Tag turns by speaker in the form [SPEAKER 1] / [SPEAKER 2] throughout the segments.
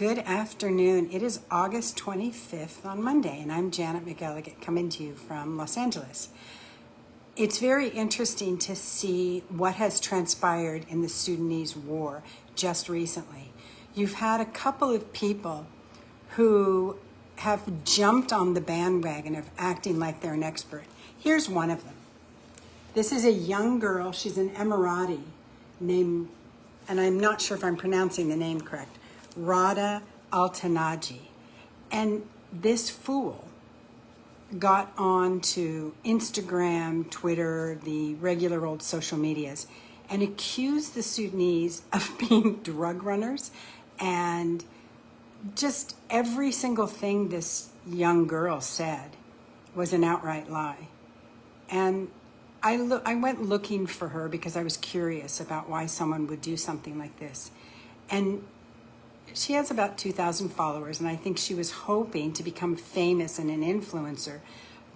[SPEAKER 1] Good afternoon. It is August 25th on Monday, and I'm Janet McElligott coming to you from Los Angeles. It's very interesting to see what has transpired in the Sudanese war just recently. You've had a couple of people who have jumped on the bandwagon of acting like they're an expert. Here's one of them. This is a young girl. She's an Emirati named, and I'm not sure if I'm pronouncing the name correct, Rada Altanaji. And this fool got on to Instagram, Twitter, the regular old social medias, and accused the Sudanese of being drug runners. And just every single thing this young girl said was an outright lie. And I went looking for her because I was curious about why someone would do something like this. And she has about 2,000 followers, and I think she was hoping to become famous and an influencer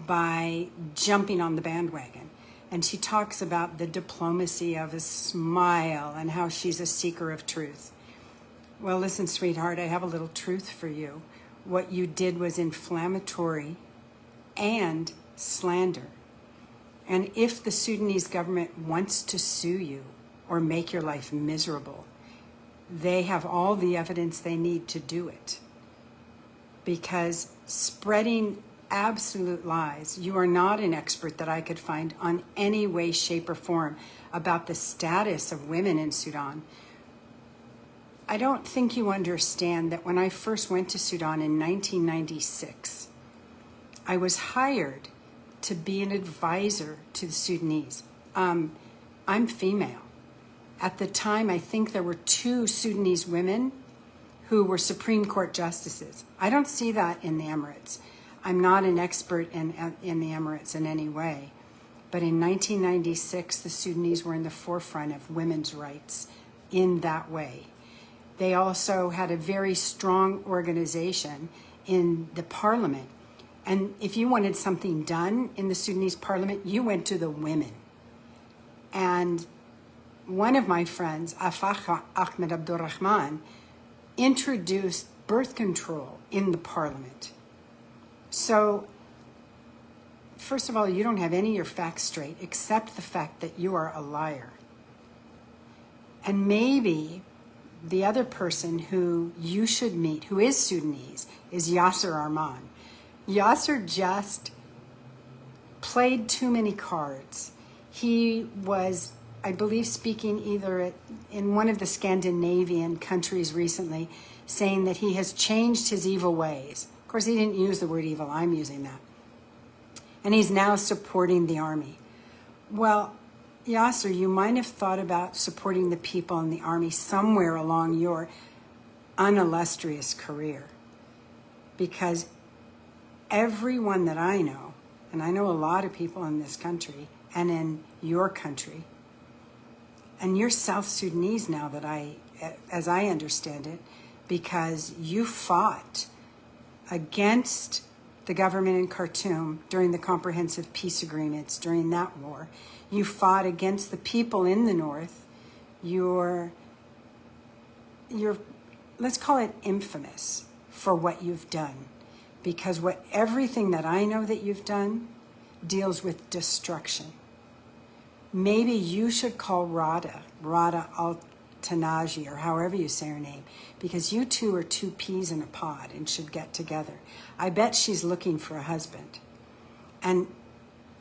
[SPEAKER 1] by jumping on the bandwagon. And she talks about the diplomacy of a smile and how she's a seeker of truth. Well, listen, sweetheart, I have a little truth for you. What you did was inflammatory and slander. And if the Sudanese government wants to sue you or make your life miserable, they have all the evidence they need to do it. Because spreading absolute lies, you are not an expert that I could find on any way, shape, or form about the status of women in Sudan. I don't think you understand that when I first went to Sudan in 1996, I was hired to be an advisor to the Sudanese. I'm female. At the time, I think there were 2 Sudanese women who were Supreme Court justices. I don't see that in the Emirates. I'm not an expert in the Emirates in any way. But in 1996, the Sudanese were in the forefront of women's rights in that way. They also had a very strong organization in the parliament. And if you wanted something done in the Sudanese parliament, you went to the women. And one of my friends, Afakh Ahmed Abdurrahman, introduced birth control in the parliament. So, first of all, you don't have any of your facts straight, except the fact that you are a liar. And maybe the other person who you should meet, who is Sudanese, is Yasser Arman. Yasser just played too many cards. He was, I believe, speaking either in one of the Scandinavian countries recently, saying that he has changed his evil ways. Of course, he didn't use the word evil. I'm using that. And he's now supporting the army. Well, Yasser, you might have thought about supporting the people in the army somewhere along your unillustrious career. Because everyone that I know, and I know a lot of people in this country and in your country, and you're South Sudanese now as I understand it, because you fought against the government in Khartoum during the comprehensive peace agreements during that war. You fought against the people in the north. You're let's call it infamous for what you've done, because everything that I know that you've done deals with destruction. Maybe you should call Rada Altanaji, or however you say her name, because you two are 2 peas in a pod and should get together. I bet she's looking for a husband. And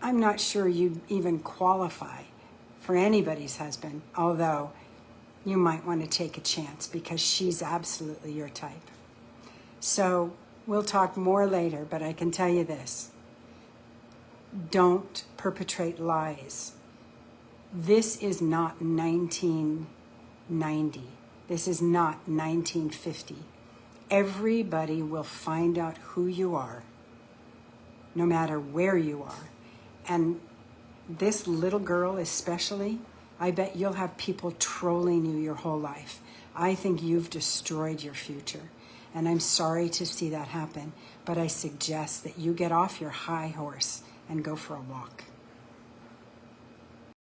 [SPEAKER 1] I'm not sure you even qualify for anybody's husband, although you might want to take a chance because she's absolutely your type. So we'll talk more later, but I can tell you this. Don't perpetrate lies. This is not 1990. This is not 1950. Everybody will find out who you are, no matter where you are. And this little girl especially, I bet you'll have people trolling you your whole life. I think you've destroyed your future. And I'm sorry to see that happen, but I suggest that you get off your high horse and go for a walk.